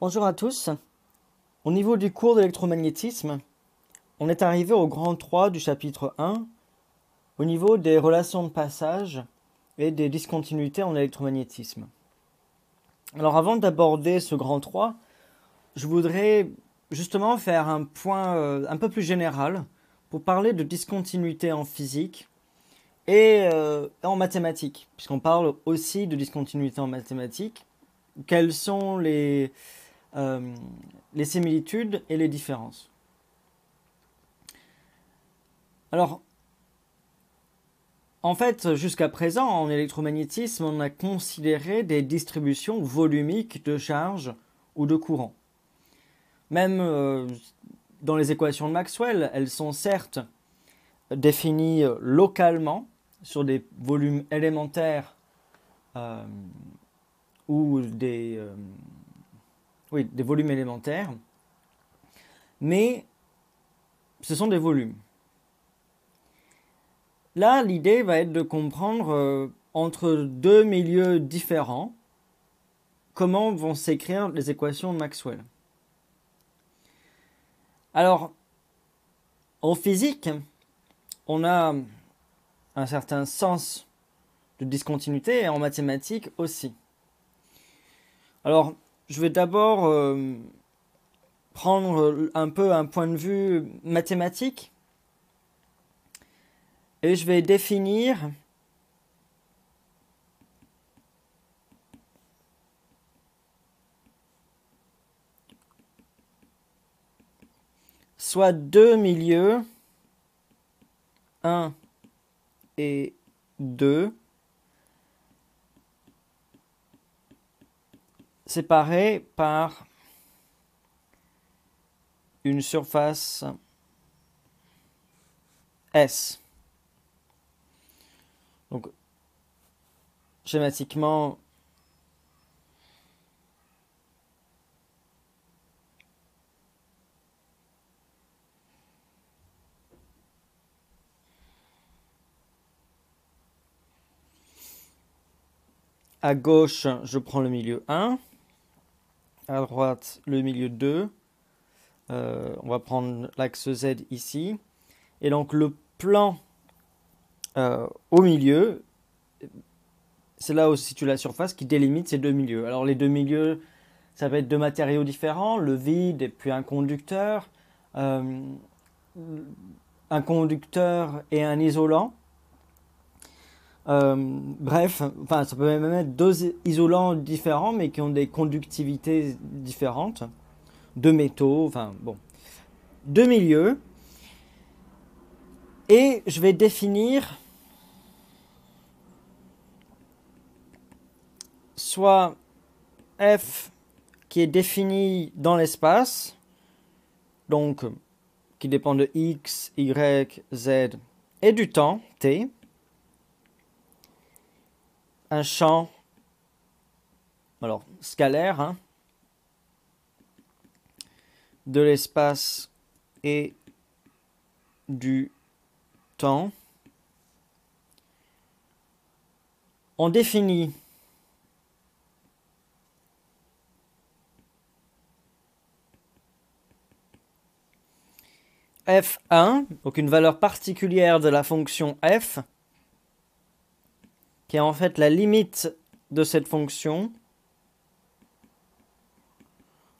Bonjour à tous. Au niveau du cours d'électromagnétisme, on est arrivé au grand 3 du chapitre 1, au niveau des relations de passage et des discontinuités en électromagnétisme. Alors avant d'aborder ce grand 3, je voudrais justement faire un point un peu plus général pour parler de discontinuité en physique et en mathématiques, puisqu'on parle aussi de discontinuité en mathématiques. Quelles sont les similitudes et les différences. Alors, en fait, jusqu'à présent, en électromagnétisme, on a considéré des distributions volumiques de charge ou de courant. Même dans les équations de Maxwell, elles sont certes définies localement sur des volumes élémentaires ou des volumes élémentaires, mais ce sont des volumes. Là, l'idée va être de comprendre entre deux milieux différents comment vont s'écrire les équations de Maxwell. Alors, en physique, on a un certain sens de discontinuité et en mathématiques aussi. Alors, je vais d'abord prendre un peu un point de vue mathématique et je vais définir soit deux milieux, 1 et 2, séparés par une surface S. Donc, schématiquement, à gauche, je prends le milieu 1, à droite, le milieu 2. On va prendre l'axe Z ici. Et donc, le plan au milieu, c'est là où se situe la surface qui délimite ces deux milieux. Alors, les deux milieux, ça va être deux matériaux différents, le vide et puis un conducteur et un isolant. Bref, enfin, ça peut même être deux isolants différents mais qui ont des conductivités différentes, deux métaux, enfin bon, deux milieux. Et je vais définir soit F qui est défini dans l'espace, donc qui dépend de X, Y, Z et du temps, T, un champ, alors scalaire, hein, de l'espace et du temps. On définit f1, donc une valeur particulière de la fonction f, qui est en fait la limite de cette fonction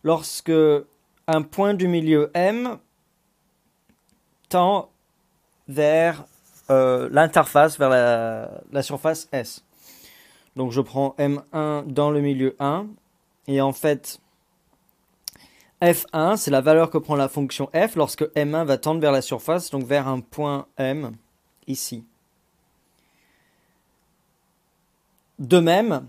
lorsque un point du milieu M tend vers l'interface, vers la surface S. Donc je prends M1 dans le milieu 1, et en fait, F1, c'est la valeur que prend la fonction F lorsque M1 va tendre vers la surface, donc vers un point M, ici. De même,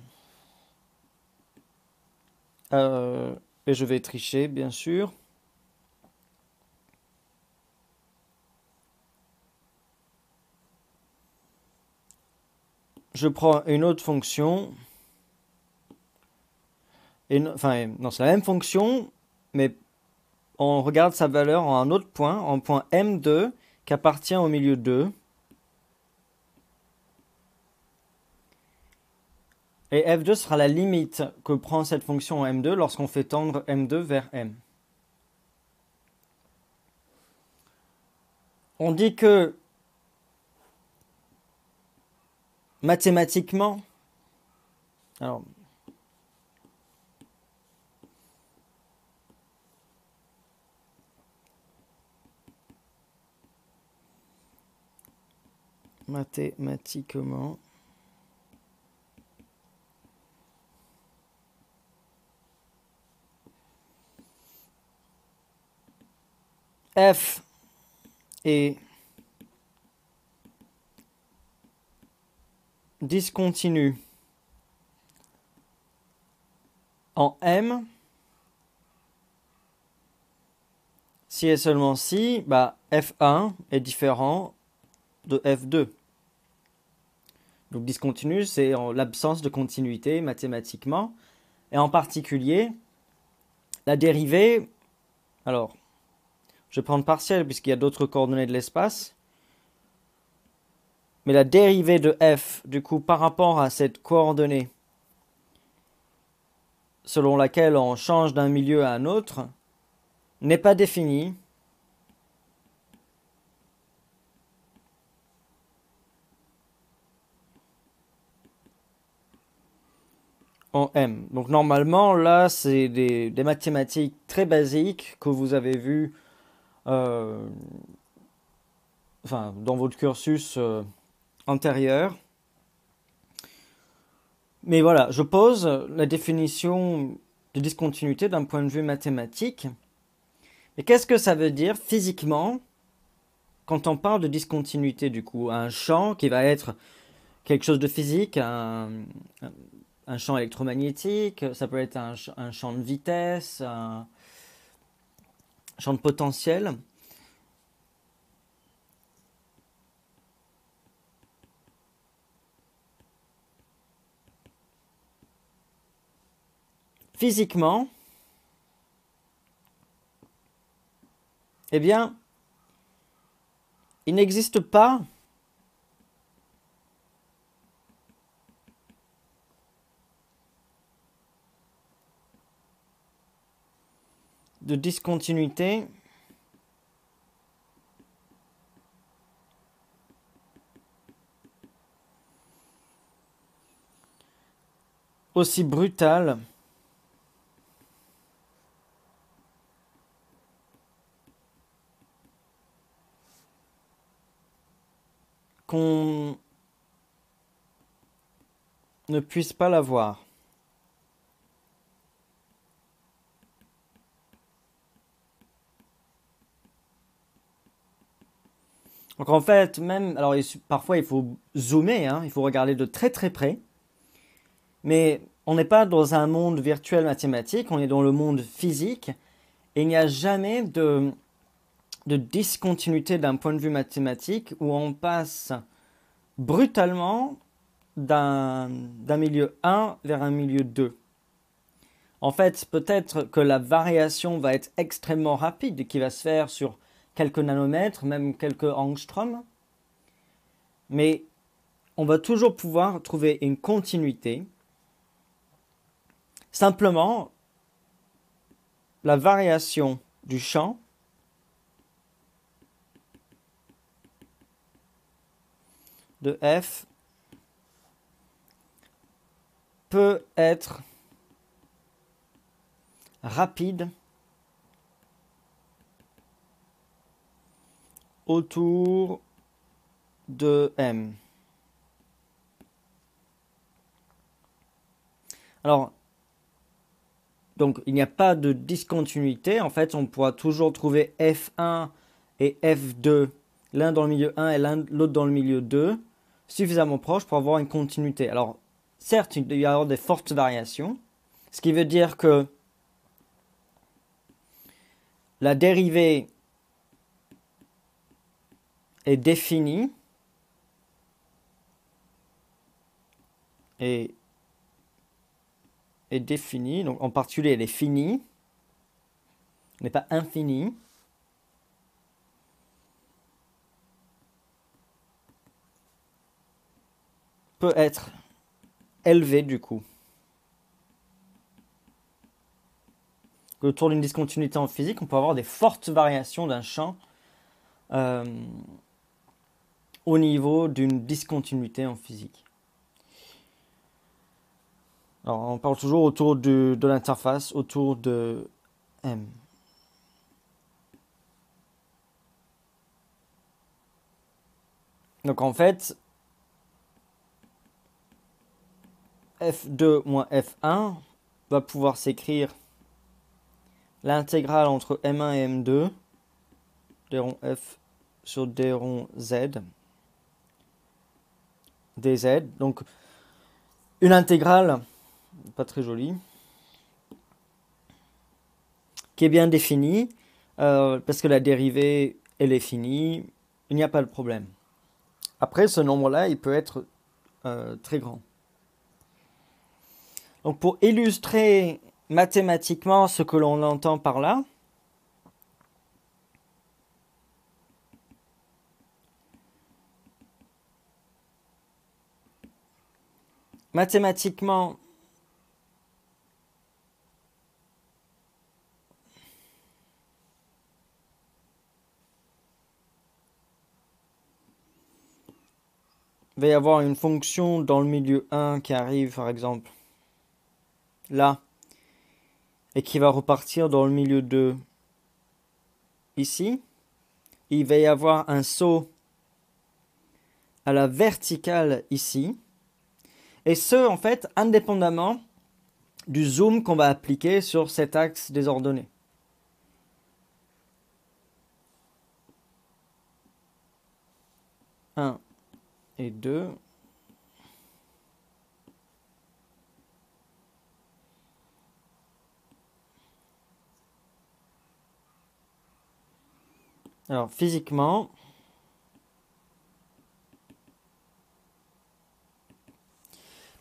et je vais tricher, bien sûr, je prends une autre fonction, enfin, non, c'est la même fonction, mais on regarde sa valeur en un autre point, en point M2, qui appartient au milieu 2. Et f2 sera la limite que prend cette fonction en m2 lorsqu'on fait tendre m2 vers m. On dit que mathématiquement, alors, mathématiquement, f est discontinu en M si et seulement si F1 est différent de F2. Donc discontinu, c'est l'absence de continuité mathématiquement. Et en particulier, la dérivée, alors, je vais prendre partiel puisqu'il y a d'autres coordonnées de l'espace. Mais la dérivée de f, du coup, par rapport à cette coordonnée selon laquelle on change d'un milieu à un autre, n'est pas définie en M. Donc normalement, là, c'est des mathématiques très basiques que vous avez vues dans votre cursus antérieur. Mais voilà, je pose la définition de discontinuité d'un point de vue mathématique. Et qu'est-ce que ça veut dire physiquement quand on parle de discontinuité, du coup? Un champ qui va être quelque chose de physique, un champ électromagnétique, ça peut être un champ de vitesse, un champ de potentiel. Physiquement, eh bien, il n'existe pas de discontinuité aussi brutale qu'on ne puisse pas la voir. Donc en fait, même, alors parfois il faut zoomer, hein, il faut regarder de très très près, mais on n'est pas dans un monde virtuel mathématique, on est dans le monde physique, et il n'y a jamais de discontinuité d'un point de vue mathématique où on passe brutalement d'un milieu 1 vers un milieu 2. En fait, peut-être que la variation va être extrêmement rapide, qui va se faire sur quelques nanomètres, même quelques angstroms, mais on va toujours pouvoir trouver une continuité. Simplement, la variation du champ de f peut être rapide autour de m. Alors, donc il n'y a pas de discontinuité. En fait, on pourra toujours trouver f1 et f2, l'un dans le milieu 1 et l'autre dans le milieu 2, suffisamment proches pour avoir une continuité. Alors, certes, il y avoir des fortes variations, ce qui veut dire que la dérivée est définie et est définie, donc en particulier elle est finie, n'est pas infinie. Peut être élevé du coup. Autour d'une discontinuité en physique, on peut avoir des fortes variations d'un champ au niveau d'une discontinuité en physique. Alors, on parle toujours autour de l'interface, autour de M. Donc en fait, f2 moins f1 va pouvoir s'écrire l'intégrale entre m1 et m2 d rond f sur d rond z dz. Donc une intégrale, pas très jolie, qui est bien définie, parce que la dérivée, elle est finie, il n'y a pas de problème. Après, ce nombre-là, il peut être très grand. Donc pour illustrer mathématiquement ce que l'on entend par là, mathématiquement, il va y avoir une fonction dans le milieu 1 qui arrive par exemple là et qui va repartir dans le milieu 2 ici. Il va y avoir un saut à la verticale ici. Et ce, en fait, indépendamment du zoom qu'on va appliquer sur cet axe des ordonnées. Un et 2. Alors, physiquement,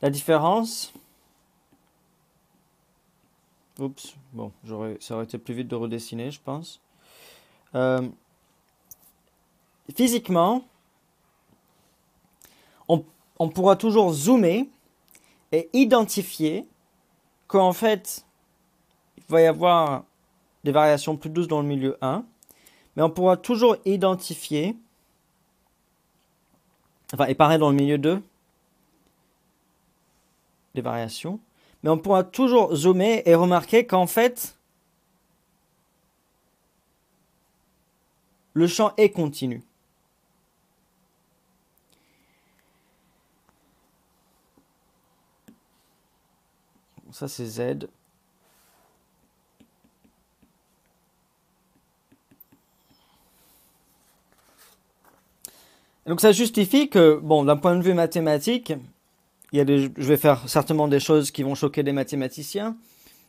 la différence... Oups, bon, ça aurait été plus vite de redessiner, je pense. Physiquement, on pourra toujours zoomer et identifier qu'en fait, il va y avoir des variations plus douces dans le milieu 1, mais on pourra toujours identifier, enfin, et pareil dans le milieu 2, des variations, mais on pourra toujours zoomer et remarquer qu'en fait, le champ est continu. Ça, c'est Z. Donc ça justifie que, bon, d'un point de vue mathématique, je vais faire certainement des choses qui vont choquer des mathématiciens.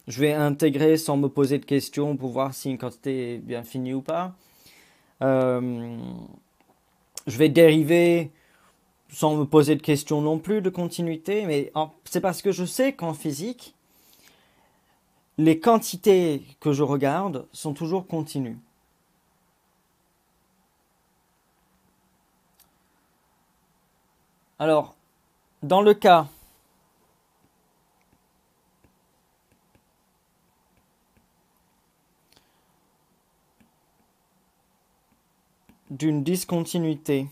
Je vais intégrer sans me poser de questions pour voir si une quantité est bien finie ou pas. Je vais dériver sans me poser de questions non plus de continuité, mais c'est parce que je sais qu'en physique, les quantités que je regarde sont toujours continues. Alors, dans le cas d'une discontinuité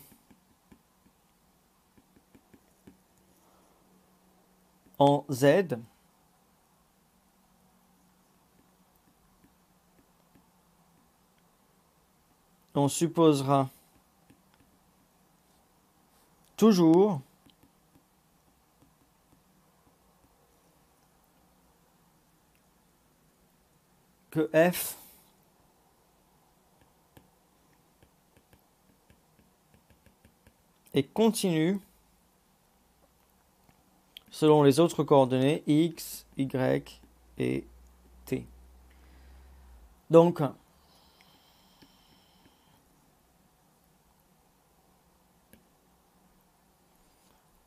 en Z, on supposera toujours que f est continu selon les autres coordonnées x, y et t. Donc,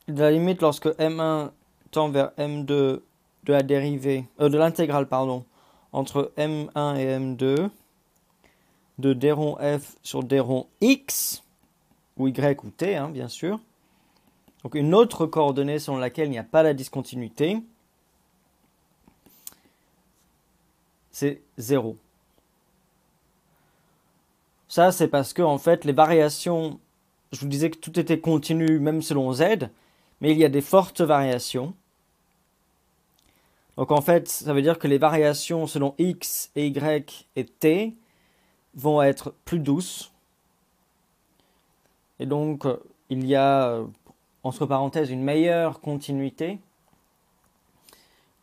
de la limite lorsque m1 tend vers m2 de la dérivée, de l'intégrale, pardon, entre m1 et m2 de d rond f sur d rond x, ou y ou t, hein, bien sûr. Donc une autre coordonnée selon laquelle il n'y a pas la discontinuité, c'est 0. Ça, c'est parce que en fait, les variations, je vous disais que tout était continu même selon z, mais il y a des fortes variations. Donc en fait, ça veut dire que les variations selon x et y et t vont être plus douces. Et donc, il y a, entre parenthèses, une meilleure continuité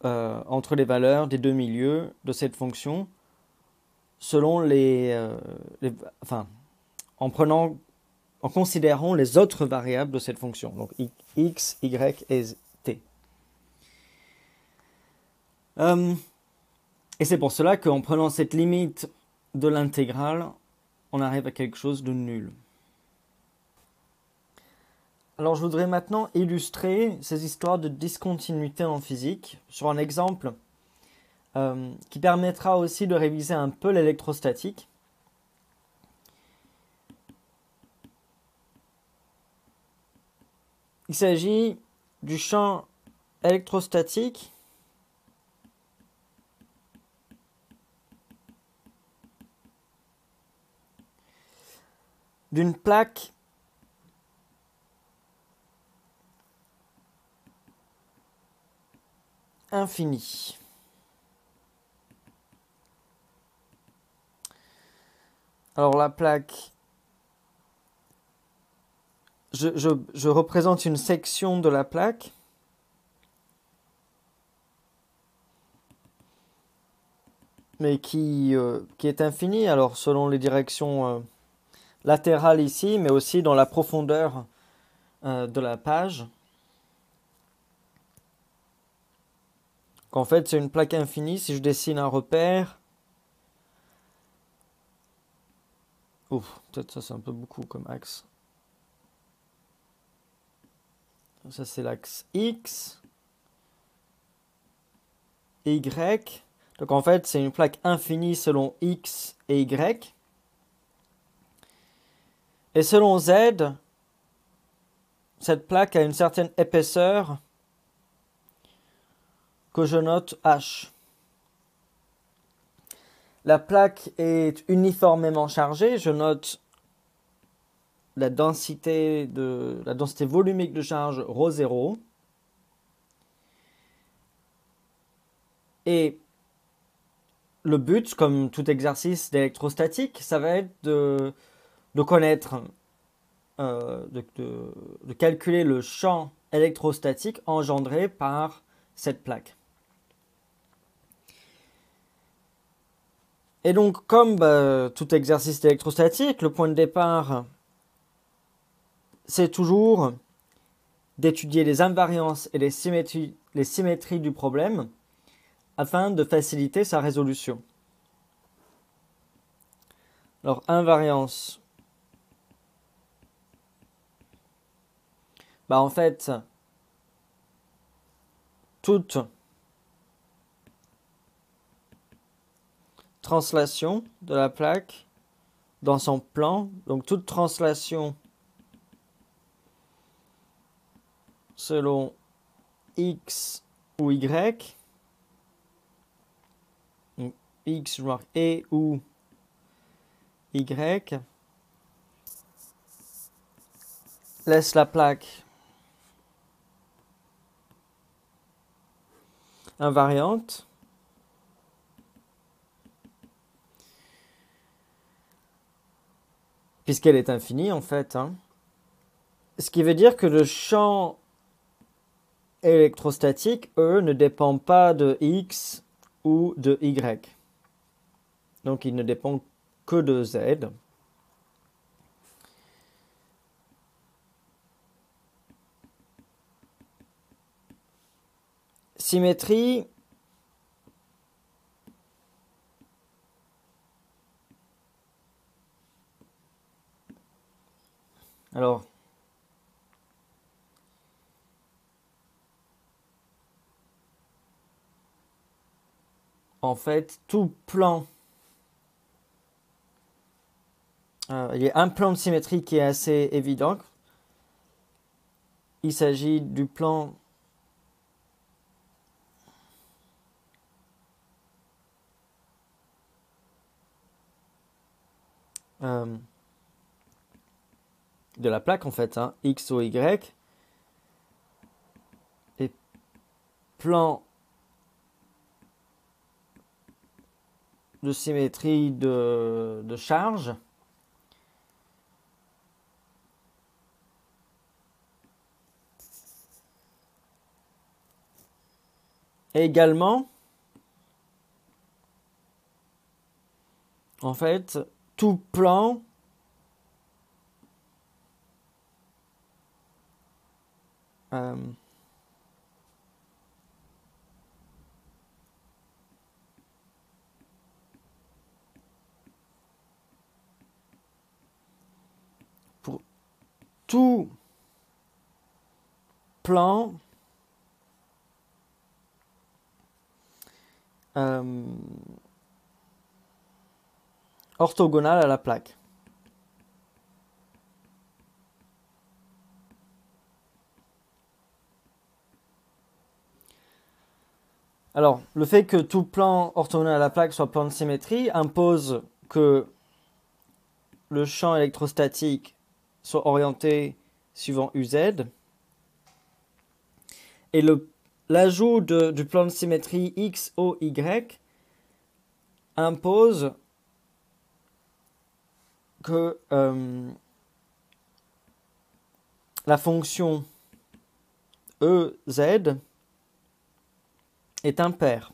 entre les valeurs des deux milieux de cette fonction selon enfin, en considérant les autres variables de cette fonction, donc x, y et t. Et c'est pour cela qu'en prenant cette limite de l'intégrale, on arrive à quelque chose de nul. Alors je voudrais maintenant illustrer ces histoires de discontinuité en physique sur un exemple qui permettra aussi de réviser un peu l'électrostatique. Il s'agit du champ électrostatique d'une plaque infinie. Alors la plaque, je représente une section de la plaque. Mais qui est infinie, alors selon les directions latérales ici, mais aussi dans la profondeur de la page. En fait, c'est une plaque infinie. Si je dessine un repère... Ouf, peut-être ça c'est un peu beaucoup comme axe. Ça c'est l'axe X. Y. Donc en fait, c'est une plaque infinie selon X et Y. Et selon Z, cette plaque a une certaine épaisseur que je note H. La plaque est uniformément chargée, je note la densité volumique de charge ρ0. Et le but, comme tout exercice d'électrostatique, ça va être de connaître, de calculer le champ électrostatique engendré par cette plaque. Et donc, comme tout exercice d'électrostatique, le point de départ, c'est toujours d'étudier les invariances et les symétries du problème afin de faciliter sa résolution. Alors, invariance. En fait, toute translation de la plaque dans son plan, donc toute translation selon X ou Y, donc X, je marque et ou Y, laisse la plaque invariante. Puisqu'elle est infinie en fait. Ce qui veut dire que le champ électrostatique, ne dépend pas de X ou de Y. Donc il ne dépend que de Z. Symétrie. Alors, en fait, tout plan, il y a un plan de symétrie qui est assez évident. il s'agit du plan de la plaque en fait, hein, X, O, Y, et plan de symétrie de charge. Et également, en fait, tout plan pour tout plan orthogonal à la plaque. Alors, le fait que tout plan orthogonal à la plaque soit plan de symétrie impose que le champ électrostatique soit orienté suivant UZ. Et l'ajout du plan de symétrie X, O, Y impose que la fonction EZ est impair.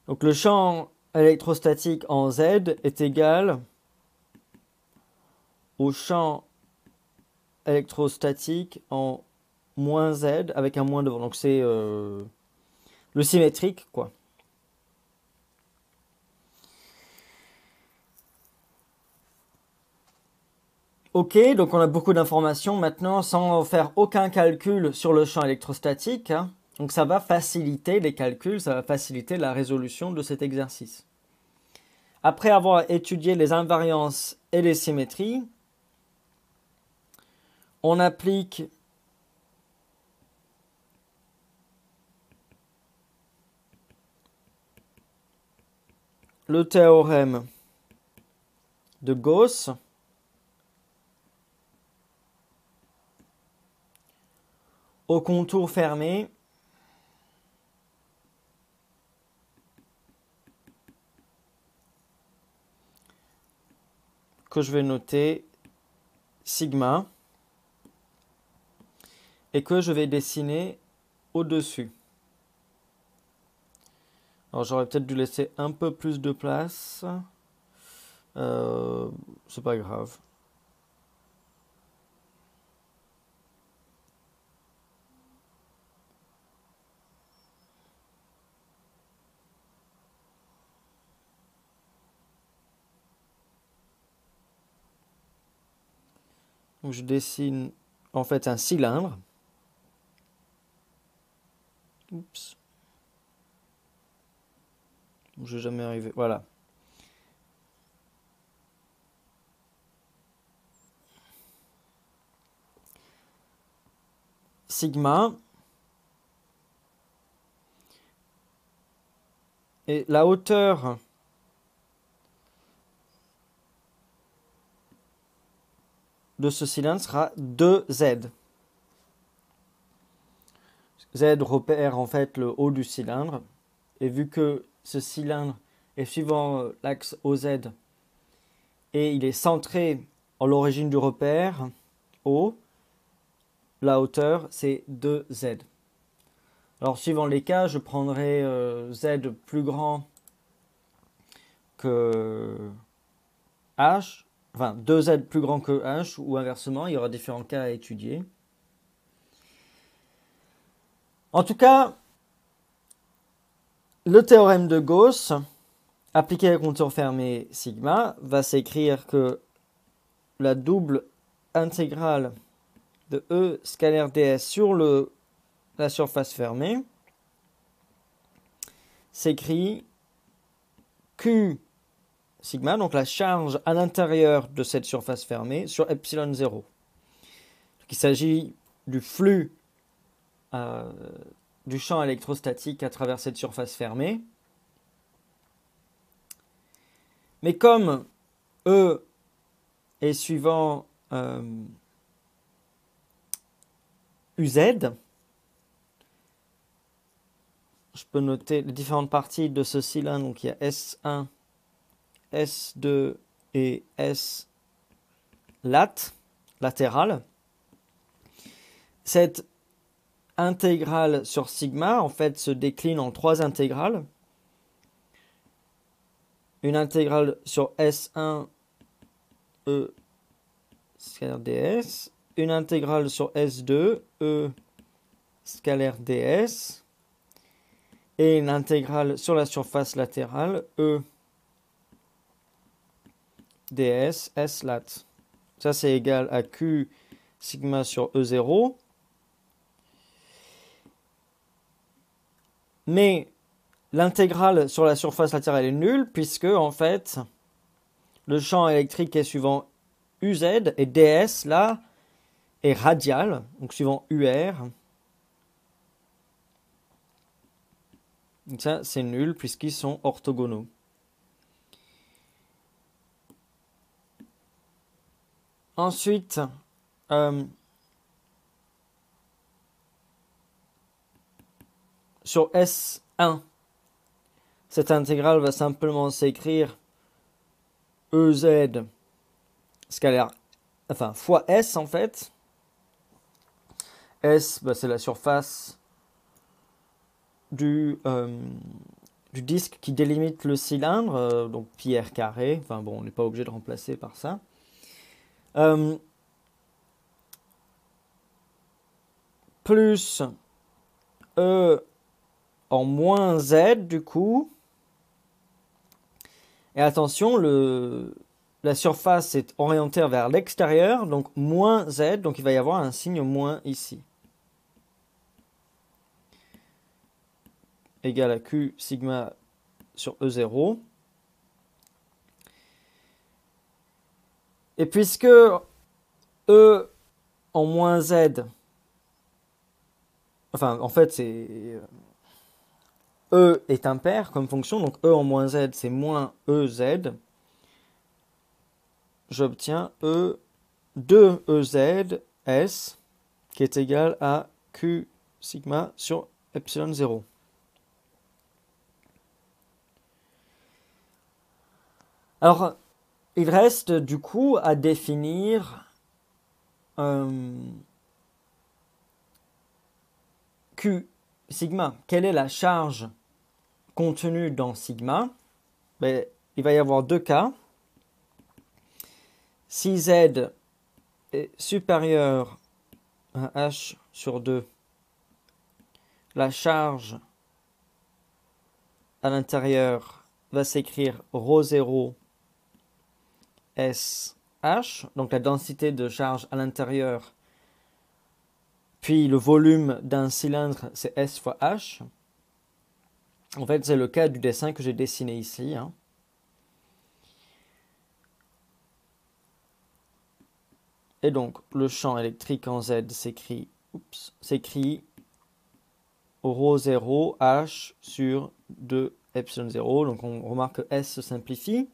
Donc le champ électrostatique en Z est égal au champ électrostatique en moins Z avec un moins devant. Donc c'est le symétrique, quoi. Ok, donc on a beaucoup d'informations maintenant sans faire aucun calcul sur le champ électrostatique, hein. Donc ça va faciliter les calculs, ça va faciliter la résolution de cet exercice. Après avoir étudié les invariances et les symétries, on applique le théorème de Gauss au contour fermé que je vais noter sigma et que je vais dessiner au-dessus. Alors j'aurais peut-être dû laisser un peu plus de place. C'est pas grave. Donc je dessine en fait un cylindre. Oups. Je vais jamais arriver. Voilà. Sigma. Et la hauteur de ce cylindre sera 2Z. Z repère en fait le haut du cylindre. Et vu que ce cylindre est suivant l'axe OZ et il est centré en l'origine du repère O, la hauteur c'est 2Z. Alors suivant les cas, je prendrai Z plus grand que H, enfin 2Z plus grand que H, ou inversement, il y aura différents cas à étudier. En tout cas, le théorème de Gauss, appliqué à contour fermé sigma, va s'écrire que la double intégrale de E scalaire ds sur la surface fermée s'écrit Q sigma, donc la charge à l'intérieur de cette surface fermée, sur epsilon 0. qu'il s'agit du flux du champ électrostatique à travers cette surface fermée. Mais comme E est suivant UZ, je peux noter les différentes parties de ce cylindre. Donc il y a S1, S2 et S latéral. Cette intégrale sur sigma, en fait, se décline en 3 intégrales. Une intégrale sur S1 E scalaire ds, une intégrale sur S2 E scalaire ds, et une intégrale sur la surface latérale E ds S lat. Ça, c'est égal à Q sigma sur E0. Mais l'intégrale sur la surface latérale est nulle, puisque, en fait, le champ électrique est suivant UZ, et DS, là, est radial, donc suivant UR. Donc ça, c'est nul, puisqu'ils sont orthogonaux. Ensuite, sur S1, cette intégrale va simplement s'écrire EZ scalaire, enfin, fois S en fait. S, bah, c'est la surface du disque qui délimite le cylindre, donc pi r carré. Enfin bon, on n'est pas obligé de remplacer par ça. Plus E en moins Z du coup. Et attention, la surface est orientée vers l'extérieur, donc moins Z, donc il va y avoir un signe moins ici. Égal à Q sigma sur E0. Et puisque E en moins Z, enfin en fait c'est E est impair comme fonction, donc E en moins Z c'est moins EZ, j'obtiens E de EZ S qui est égal à Q sigma sur epsilon 0. Alors, il reste du coup à définir Q sigma. Quelle est la charge contenue dans sigma? Ben, il va y avoir deux cas. Si Z est supérieur à H sur 2, la charge à l'intérieur va s'écrire ρ0 SH, donc la densité de charge à l'intérieur, puis le volume d'un cylindre, c'est S fois H. En fait, c'est le cas du dessin que j'ai dessiné ici. Et donc, le champ électrique en Z s'écrit ρ0 H sur 2 epsilon 0. Donc, on remarque que S se simplifie.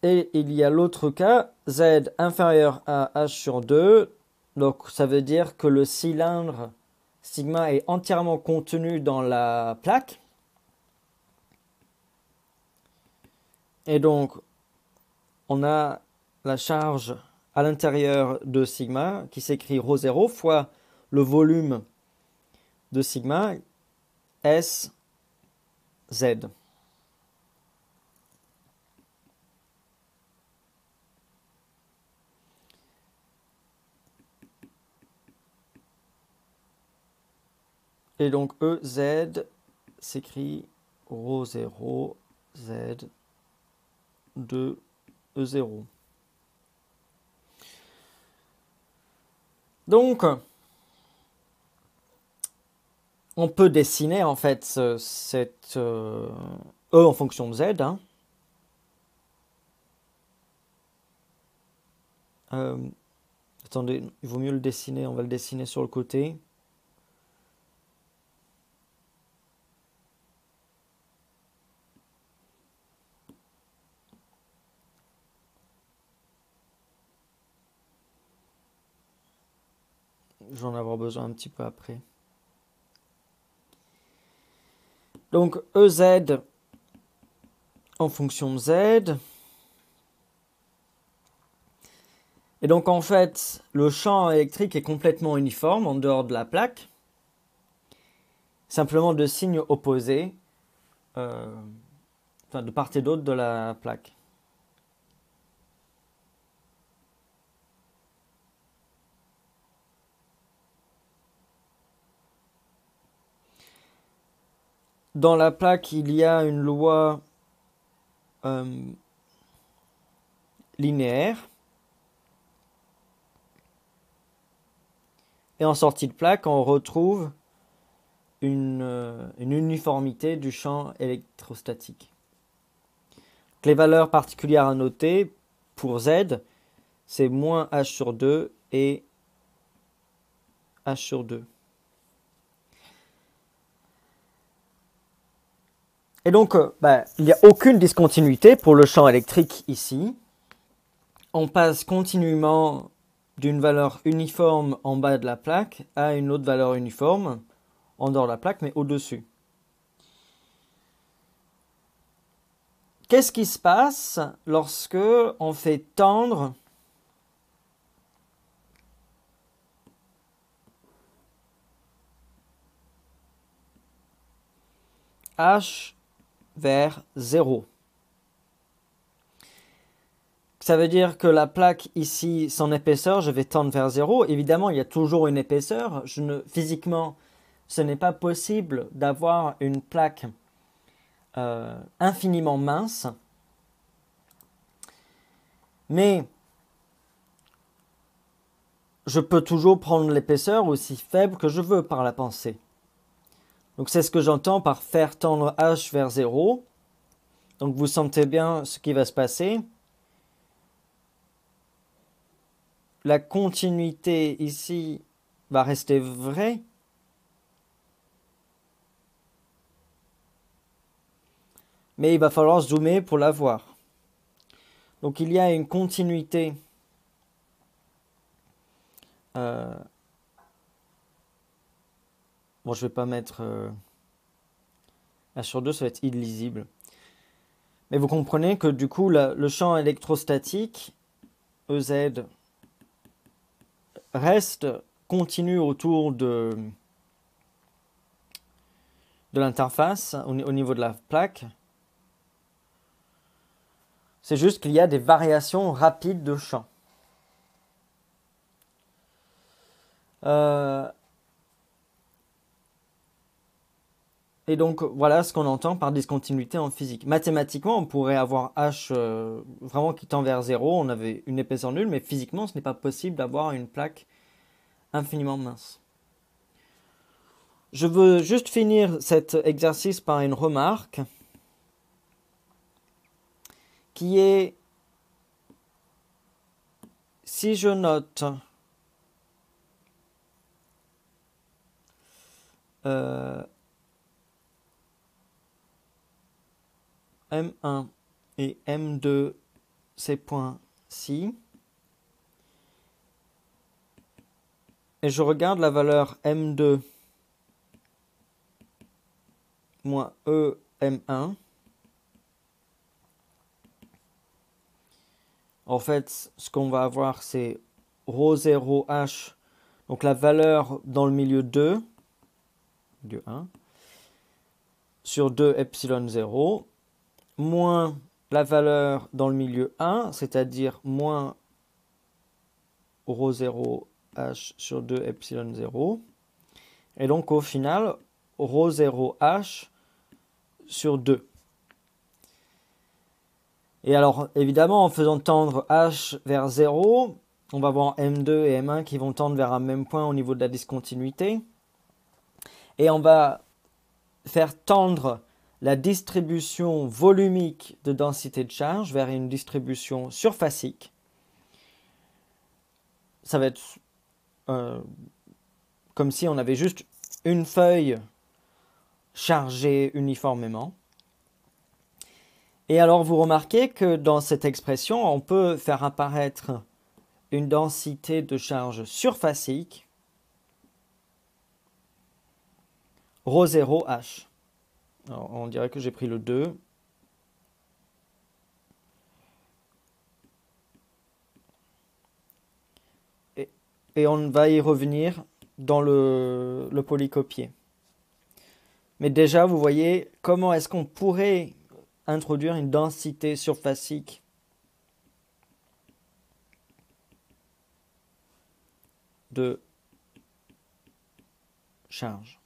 Et il y a l'autre cas, Z inférieur à H sur 2. Donc, ça veut dire que le cylindre sigma est entièrement contenu dans la plaque. Et donc, on a la charge à l'intérieur de sigma qui s'écrit ρ0 fois le volume de sigma S Z. Et donc EZ s'écrit ρ0 Z de E0. Donc, on peut dessiner en fait cette E en fonction de Z. Attendez, il vaut mieux le dessiner, on va le dessiner sur le côté. Je vais en avoir besoin un petit peu après. Donc EZ en fonction de Z. Et donc en fait, le champ électrique est complètement uniforme en dehors de la plaque. Simplement de signes opposés, de part et d'autre de la plaque. Dans la plaque, il y a une loi linéaire. Et en sortie de plaque, on retrouve une uniformité du champ électrostatique. Les valeurs particulières à noter pour Z, c'est moins H sur 2 et H sur 2. Et donc, il n'y a aucune discontinuité pour le champ électrique ici. On passe continuellement d'une valeur uniforme en bas de la plaque à une autre valeur uniforme en dehors de la plaque, mais au-dessus. Qu'est-ce qui se passe lorsque on fait tendre H vers 0? Ça veut dire que la plaque ici, son épaisseur, je vais tendre vers 0. Évidemment, il y a toujours une épaisseur. Physiquement, ce n'est pas possible d'avoir une plaque infiniment mince. Mais je peux toujours prendre l'épaisseur aussi faible que je veux par la pensée. Donc c'est ce que j'entends par faire tendre H vers 0. Donc vous sentez bien ce qui va se passer. La continuité ici va rester vraie. Mais il va falloir zoomer pour la voir. Donc il y a une continuité bon, je vais pas mettre H sur 2, ça va être illisible. Mais vous comprenez que du coup, le champ électrostatique, EZ, reste continu autour de l'interface, au niveau de la plaque. C'est juste qu'il y a des variations rapides de champ. Et donc, voilà ce qu'on entend par discontinuité en physique. Mathématiquement, on pourrait avoir H vraiment qui tend vers 0, on avait une épaisseur nulle, mais physiquement, ce n'est pas possible d'avoir une plaque infiniment mince. Je veux juste finir cet exercice par une remarque qui est, si je note M1 et M2, ces points-ci, et je regarde la valeur M2 moins E M1, en fait, ce qu'on va avoir, c'est ρ0h, donc la valeur dans le milieu 2, milieu 1, sur 2 epsilon 0, moins la valeur dans le milieu 1, c'est-à-dire moins ρ0h sur 2 epsilon 0. Et donc au final, ρ0h sur 2. Et alors évidemment, en faisant tendre h vers 0, on va avoir M2 et M1 qui vont tendre vers un même point au niveau de la discontinuité. Et on va faire tendre la distribution volumique de densité de charge vers une distribution surfacique. ça va être comme si on avait juste une feuille chargée uniformément. Et alors vous remarquez que dans cette expression, on peut faire apparaître une densité de charge surfacique ρ0h. Alors, on dirait que j'ai pris le 2. Et on va y revenir dans le polycopier. Mais déjà, vous voyez comment est-ce qu'on pourrait introduire une densité surfacique de charge.